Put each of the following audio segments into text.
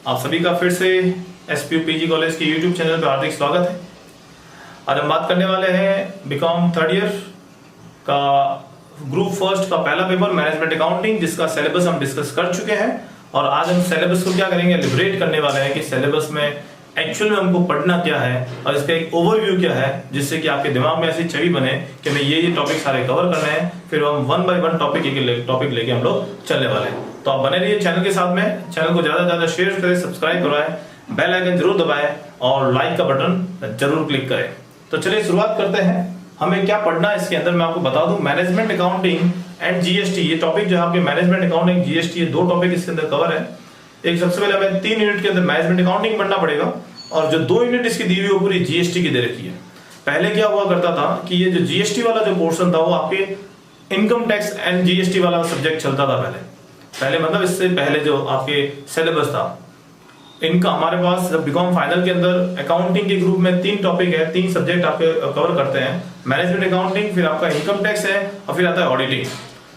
आप सभी का फिर से एसपीयू पीजी कॉलेज के यूट्यूब चैनल पर हार्दिक स्वागत है। आज हम बात करने वाले हैं बीकॉम थर्ड ईयर का ग्रुप फर्स्ट का पहला पेपर मैनेजमेंट अकाउंटिंग, जिसका सिलेबस हम डिस्कस कर चुके हैं। और आज हम सिलेबस को क्या करेंगे, लिबरेट करने वाले हैं कि सिलेबस में एक्चुअल में हमको पढ़ना क्या है और इसका एक ओवरव्यू क्या है, जिससे कि आपके दिमाग में ऐसी छवि बने कि हमें ये टॉपिक सारे कवर करने हैं। फिर हम वन बाय वन टॉपिक लेके हम लोग चलने वाले हैं। तो आप बने रहिए चैनल के साथ में, चैनल को ज्यादा से ज्यादा शेयर करें, सब्सक्राइब करवाएं, बेल आइकन जरूर दबाएं और लाइक का बटन जरूर क्लिक करें। तो चलिए शुरुआत करते हैं। हमें क्या पढ़ना है इसके अंदर मैं आपको बता दूं। मैनेजमेंट अकाउंटिंग एंड जीएसटी, ये टॉपिक जो है आपके मैनेजमेंट अकाउंटिंग जीएसटी, ये दो टॉपिक इसके अंदर कवर है। एक सबसे पहले हमें 3 यूनिट के अंदर मैनेजमेंट अकाउंटिंग पढ़ना पड़ेगा और जो 2 यूनिट इसकी दी हुई वो पूरी जीएसटी की दे रखी है। पहले क्या हुआ करता था कि ये जो जीएसटी वाला जो पोर्शन था वो आपके इनकम टैक्स एंड जीएसटी वाला सब्जेक्ट चलता था पहले मतलब इससे पहले जो आपके सिलेबस था इनका। हमारे पास बीकॉम फाइनल के अंदर अकाउंटिंग के ग्रुप में 3 टॉपिक है, 3 सब्जेक्ट आपके कवर करते हैं। मैनेजमेंट अकाउंटिंग, फिर आपका इनकम टैक्स है और फिर आता है ऑडिटिंग।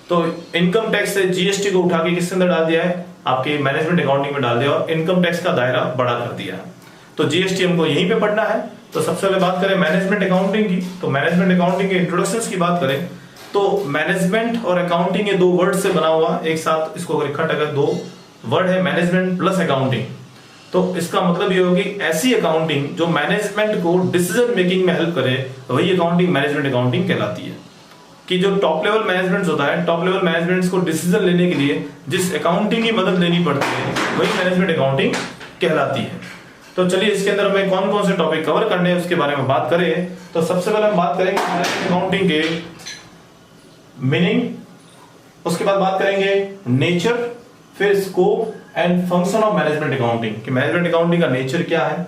तो इनकम टैक्स से जीएसटी को उठा के किसके अंदर डाल दिया है, आपके मैनेजमेंट अकाउंटिंग में डाल दिया और इनकम टैक्स का दायरा बड़ा कर दिया है। तो जीएसटी हमको यहीं पे पढ़ना है। तो सबसे पहले बात करें मैनेजमेंट अकाउंटिंग की, तो मैनेजमेंट अकाउंटिंग के इंट्रोडक्शंस की बात करें तो मैनेजमेंट और अकाउंटिंग ये 2 वर्ड से बना हुआ एक साथ, इसको अगर इकट्ठा कर 2 वर्ड है मैनेजमेंट प्लस अकाउंटिंग। तो इसका मतलब ये होगी ऐसी अकाउंटिंग जो मैनेजमेंट को डिसीजन मेकिंग में हेल्प करे, वही अकाउंटिंग मैनेजमेंट अकाउंटिंग कहलाती है। कि जो टॉप लेवल मैनेजमेंट होता है, टॉप लेवल मैनेजमेंट को डिसीजन लेने के लिए जिस अकाउंटिंग की मदद लेनी पड़ती है वही मैनेजमेंट अकाउंटिंग कहलाती है। तो चलिए इसके अंदर हमें कौन कौन से टॉपिक कवर करने हैं उसके बारे में बात करें। तो सबसे पहले हम बात करेंगे मैनेजमेंट अकाउंटिंग के मीनिंग, उसके बाद बात करेंगे नेचर, फिर scope and function of management accounting कि मैनेजमेंट अकाउंटिंग का नेचर क्या है,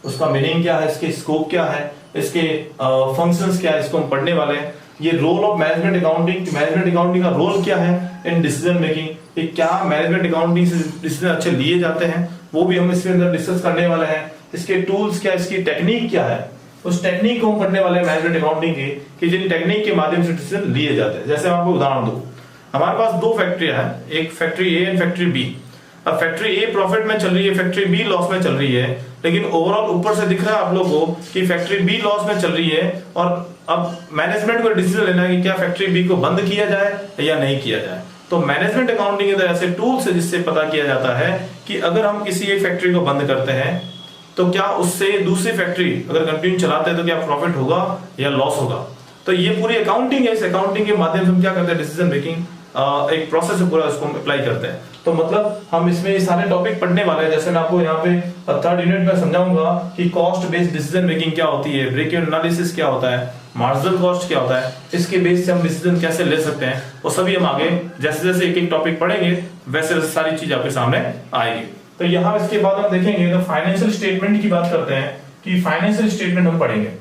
उसका मीनिंग क्या है, इसके स्कोप क्या है, इसके फंक्शंस क्या है, इसको हम पढ़ने वाले हैं। ये role of management accounting, management accounting का रोल क्या है इन डिसीजन मेकिंग, ये क्या मैनेजमेंट अकाउंटिंग से डिसीजन अच्छे लिए जाते हैं वो भी हम इसके अंदर डिस्कस करने वाले हैं। इसके टूल्स क्या, इसकी टेक्निक क्या है, उस टेक्निक को हम पढ़ने वाले हैं मैनेजमेंट अकाउंटिंग की कि जिन टेक्निक के माध्यम से डिसीजन लिए जाते हैं। जैसे मैं आपको उदाहरण दूं, हमारे पास 2 फैक्ट्रियां हैं, एक factory A and factory B. अब फैक्ट्री ए प्रॉफिट में चल रही है, फैक्ट्री बी लॉस में चल रही है, लेकिन ओवरऑल ऊपर से दिख रहा है आप लोगों को कि फैक्ट्री बी लॉस में चल रही है। और अब मैनेजमेंट को डिसीजन लेना है कि क्या फैक्ट्री बी को बंद किया जाए या नहीं किया जाए। तो मैनेजमेंट अकाउंटिंग के अंदर ऐसे टूल्स है जिससे पता किया जाता है कि अगर हम किसी एक फैक्ट्री को बंद करते हैं तो क्या उससे दूसरी फैक्ट्री अगर कंटिन्यू चलाते हैं तो क्या प्रॉफिट होगा या लॉस होगा। तो ये पूरी अकाउंटिंग है, इस अकाउंटिंग के माध्यम से हम क्या करते हैं, डिसीजन मेकिंग एक प्रोसेस है पूरा, उसको हम अप्लाई करते हैं। तो मतलब हम इसमें ये सारे टॉपिक पढ़ने वाले हैं। जैसे मैं आपको यहाँ पे 3rd यूनिट में समझाऊंगा कि कॉस्ट बेस्ड डिसीजन मेकिंग क्या होती है, ब्रेक इवन एनालिसिस क्या होता है, मार्जिनल कॉस्ट क्या होता है, इसके बेस से हम डिसीजन कैसे ले सकते हैं, वो सभी हम आगे जैसे जैसे एक एक टॉपिक पढ़ेंगे वैसे वैसे सारी चीज आपके सामने आएगी। तो यहाँ इसके बाद हम देखेंगे तो फाइनेंशियल स्टेटमेंट की बात करते हैं कि फाइनेंशियल स्टेटमेंट हम पढ़ेंगे।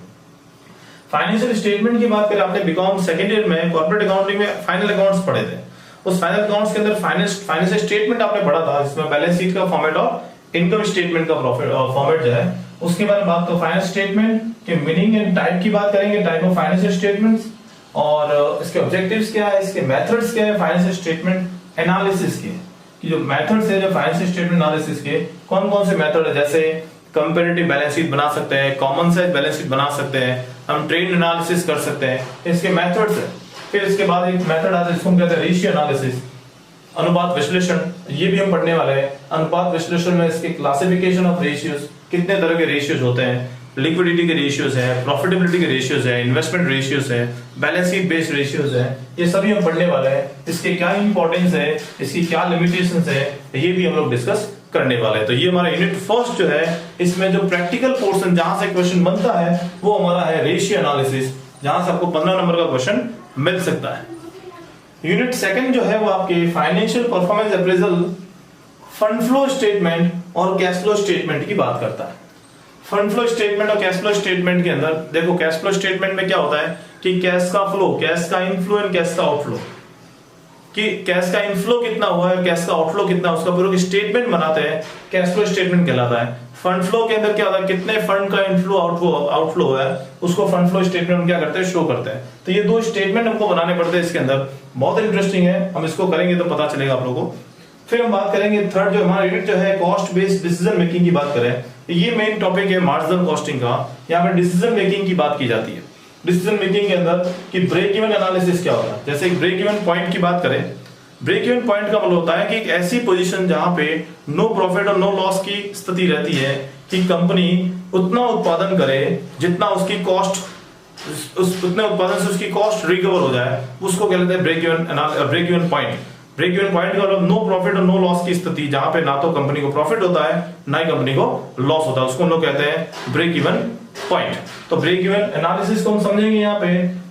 फाइनेंशियल स्टेटमेंट की बात करें, आपने बीकॉम सेकंड ईयर में कॉर्पोरेट अकाउंटिंग में फाइनल अकाउंट्स पढ़े थे। उस फाइनल अकाउंट्स के अंदर फाइनेंशियल स्टेटमेंट आपने पढ़ा था, जिसमें बैलेंस शीट का फॉर्मेट और इनकम स्टेटमेंट का प्रॉफिट फॉर्मेट जो है उसके बारे में बात करो। फाइनेंशियल स्टेटमेंट के मीनिंग एंड टाइप की बात करेंगे, टाइप ऑफ फाइनेंशियल स्टेटमेंट्स और इसके ऑब्जेक्टिव्स क्या है, इसके मेथड्स क्या है फाइनेंशियल स्टेटमेंट एनालिसिस के, कि जो मेथड्स है जो फाइनेंशियल स्टेटमेंट एनालिसिस के कौन कौन से मेथड है। जैसे कंपैरेटिव बैलेंस शीट बना सकते हैं, कॉमन साइज बैलेंस शीट बना सकते हैं, हम ट्रेंड एनालिसिस कर सकते हैं, इसके मेथड्स है। फिर इसके बाद एक मेथड आता है जिसको हम कहते हैं रेशियो एनालिसिस, अनुपात विश्लेषण, ये भी हम पढ़ने वाले हैं। अनुपात विश्लेषण में इसके क्लासिफिकेशन ऑफ रेशियोज, कितने तरह के रेशियोज होते हैं, लिक्विडिटी के रेशियोज है, प्रॉफिटेबिलिटी के रेशियोज है, इन्वेस्टमेंट रेशियोज है, बैलेंस शीट बेस्ड रेशियोज है, ये सभी हम पढ़ने वाले हैं। इसके क्या इंपॉर्टेंस है, इसकी क्या लिमिटेशंस है, ये भी हम लोग डिस्कस करने वाले हैं। तो ये हमारा यूनिट फर्स्ट जो है, इसमें जो प्रैक्टिकल पोर्शन जहां से क्वेश्चन बनता है वो हमारा है रेशियो एनालिसिस, जहां से आपको 15 नंबर का क्वेश्चन मिल सकता है। यूनिट सेकंड जो है वो आपके financial performance appraisal, fund flow statement और कैश फ्लो स्टेटमेंट की बात करता है। फंड फ्लो स्टेटमेंट और कैश फ्लो स्टेटमेंट के अंदर देखो, कैश फ्लो स्टेटमेंट में क्या होता है कि कैश का फ्लो, कैश का इनफ्लो एंड कैश का आउटफ्लो, कि कैश का इनफ्लो कितना हुआ है, कैश का आउटफ्लो कितना, उसका पूरा स्टेटमेंट बनाते हैं, कैश फ्लो स्टेटमेंट कहलाता है। फंड फ्लो के अंदर क्या होता है, कितने फंड का इनफ्लो आउटफ्लो है, उसको फंड फ्लो स्टेटमेंट क्या करते हैं, शो करते हैं। तो ये 2 स्टेटमेंट हमको बनाने पड़ते हैं इसके अंदर, बहुत इंटरेस्टिंग है, हम इसको करेंगे तो पता चलेगा आप लोगों को। फिर हम बात करेंगे थर्ड जो हमारा यूनिट जो है कॉस्ट बेस्ड डिसीजन मेकिंग की बात करें, ये मेन टॉपिक है मार्जिनल कॉस्टिंग का। यहाँ पे डिसीजन मेकिंग की बात की जाती है। डिसीजन मेकिंग के अंदर कि ब्रेक इवन एनालिसिस क्या होता है। जैसे एक ब्रेक इवन पॉइंट की बात करें, ब्रेक इवन पॉइंट का मतलब होता है कि एक ऐसी पोजीशन जहां पे नो प्रॉफिट और नो लॉस की स्थिति रहती है कि कंपनी उतना उत्पादन करे जितना उसकी कॉस्ट, उतने उत्पादन से उसकी कॉस्ट रिकवर हो जाए, उसको कहते हैं break even point. Break even point का मतलब नो प्रॉफिट और नो लॉस की स्थिति जहां पे ना तो कंपनी को प्रॉफिट होता है ना ही कंपनी को लॉस होता है, उसको हम लोग कहते हैं ब्रेक इवन पॉइंट। तो ब्रेक इवन एनालिसिस को हम समझेंगे, यहाँ पे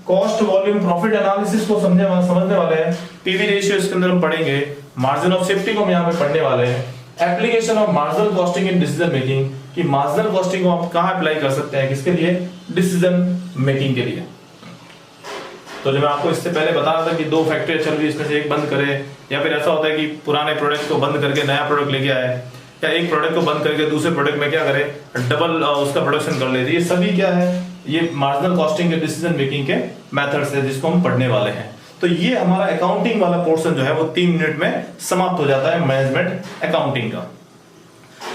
कॉस्ट वॉल्यूम प्रॉफिट एनालिसिस को समझने वाले हैं, पीवी रेशियो इसके अंदर हम पढ़ेंगे, मार्जिन ऑफ सेफ्टी को हम यहाँ पे पढ़ने वाले हैं, application of marginal costing in decision making कि मार्जिनल कॉस्टिंग को आप कहां अप्लाई कर सकते हैं, किसके लिए, डिसीजन मेकिंग के लिए। तो जो मैं आपको इससे पहले बता रहा था कि दो फैक्ट्री चल रही, इसमें से एक बंद करे, या फिर ऐसा होता है कि पुराने प्रोडक्ट को बंद करके नया प्रोडक्ट लेके आए, या एक प्रोडक्ट को बंद करके दूसरे प्रोडक्ट में क्या करे, डबल उसका प्रोडक्शन कर लेते। ये सभी क्या है, ये मार्जिनल कॉस्टिंग के डिसीजन मेकिंग के मेथड्स है जिसको हम पढ़ने वाले हैं। तो ये हमारा अकाउंटिंग वाला पोर्शन जो है वो 3 मिनट में समाप्त हो जाता है मैनेजमेंट अकाउंटिंग का।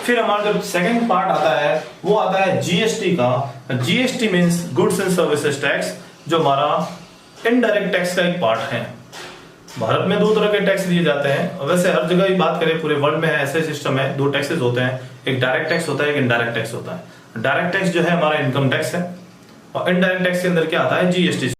फिर हमारा जो सेकंड पार्ट आता है वो आता है जीएसटी का। GST means goods and services tax, जो हमारा इनडायरेक्ट टैक्स का एक पार्ट है। भारत में 2 तरह के टैक्स दिए जाते हैं, वैसे हर जगह ही बात करें पूरे वर्ल्ड में है ऐसे सिस्टम है, 2 टैक्सेस होते हैं, एक डायरेक्ट टैक्स होता है, एक इनडायरेक्ट टैक्स होता है। डायरेक्ट टैक्स जो है हमारा इनकम टैक्स है, और इनडायरेक्ट टैक्स के अंदर क्या आता है, GST.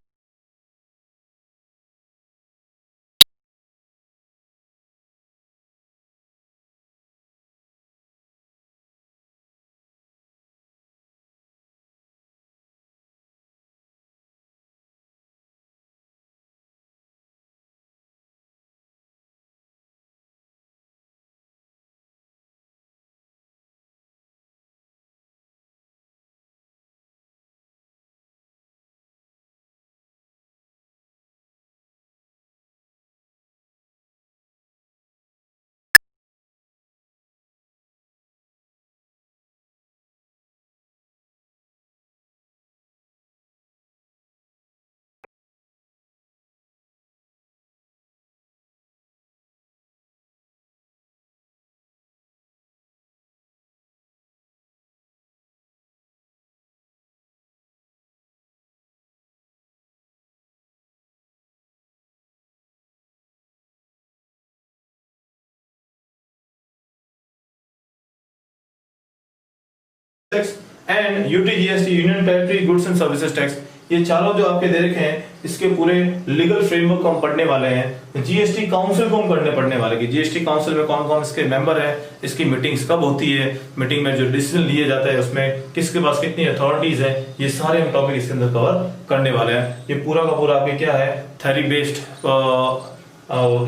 And UTGST union territory goods and services tax, ये चारों जो आपके दे रखे हैं इसके पूरे लीगल फ्रेमवर्क को हम पढ़ने वाले हैं। जीएसटी काउंसिल को हम पढ़ने वाले हैं, जीएसटी काउंसिल में कौन कौन इसके मेंबर है, इसकी मीटिंग्स कब होती है, मीटिंग में जो डिसीजन लिए जाता है उसमें किसके पास कितनी अथॉरिटीज है, ये सारे हम टॉपिक इसके अंदर कवर करने वाले हैं। ये पूरा का पूरा आपके क्या है, थ्योरी बेस्ड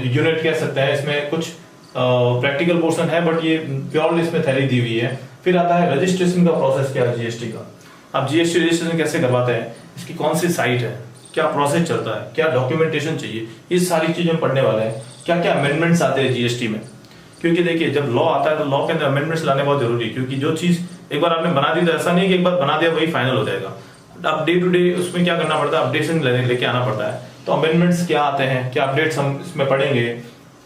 यूनिट कह सकते हैं, इसमें कुछ प्रैक्टिकल पोर्शन है बट ये प्योरली इसमें थ्योरी दी हुई है। फिर आता है रजिस्ट्रेशन का प्रोसेस क्या है जीएसटी का, आप जीएसटी रजिस्ट्रेशन कैसे करवाते हैं, इसकी कौन सी साइट है, क्या प्रोसेस चलता है, क्या डॉक्यूमेंटेशन चाहिए, ये सारी चीजें हम पढ़ने वाले हैं। क्या क्या अमेंडमेंट्स आते हैं जीएसटी में, क्योंकि देखिए जब लॉ आता है तो लॉ के अंदर अमेंडमेंट्स लाने बहुत जरूरी है, क्योंकि जो चीज एक बार आपने बना दी तो ऐसा नहीं कि एक बार बना दिया वही फाइनल हो जाएगा, अब डे टू डे उसमें क्या करना पड़ता है, अपडेशन लेके आना पड़ता है। तो अमेंडमेंट्स क्या आते हैं, क्या अपडेट्स हम इसमें पढ़ेंगे,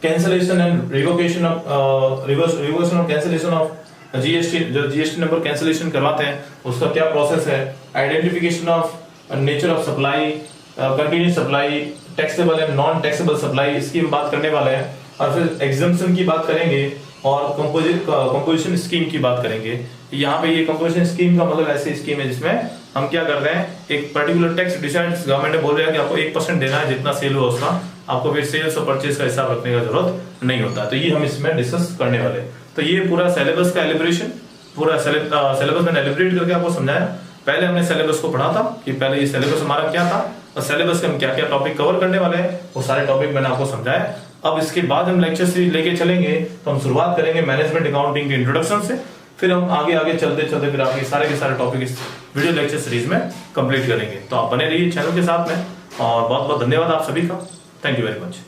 cancellation and revocation of cancellation of GST, जो जीएसटी नंबर कैंसिलेशन करवाते हैं उसका क्या प्रोसेस है, identification of nature of supply, continuous supply, taxable and non taxable supply, इसकी हम बात करने वाले हैं। और फिर एग्जम्पशन की बात करेंगे और कंपोजिशन स्कीम की बात करेंगे। यहाँ पे ये कंपोजिशन स्कीम का मतलब ऐसी स्कीम है जिसमें हम क्या कर रहे हैं, एक पर्टिकुलर टैक्स डिसाइड गवर्नमेंट ने बोल रहा है कि आपको 1% देना है जितना सेल हुआ उसका, आपको फिर सेल्स और परचेज का हिसाब रखने का जरूरत नहीं होता। तो ये हम इसमें डिस्कस करने वाले। तो ये पूरा सिलेबस का एलिब्रेशन, पूरा सिलेबस मैंने एलिब्रेट करके आपको समझाया। पहले हमने सिलेबस को पढ़ा था कि पहले ये सिलेबस हमारा क्या था और सिलेबस के हम क्या क्या टॉपिक कवर करने वाले हैं, वो सारे टॉपिक मैंने आपको समझाया। अब इसके बाद हम लेक्चर सीरीज लेके चलेंगे, तो हम शुरुआत करेंगे मैनेजमेंट अकाउंटिंग के इंट्रोडक्शन से, फिर हम आगे आगे चलते चलते फिर आपके सारे के सारे टॉपिक इस वीडियो लेक्चर सीरीज में कंप्लीट करेंगे। तो आप बने रहिए चैनल के साथ में, और बहुत बहुत धन्यवाद आप सभी का। Thank you very much.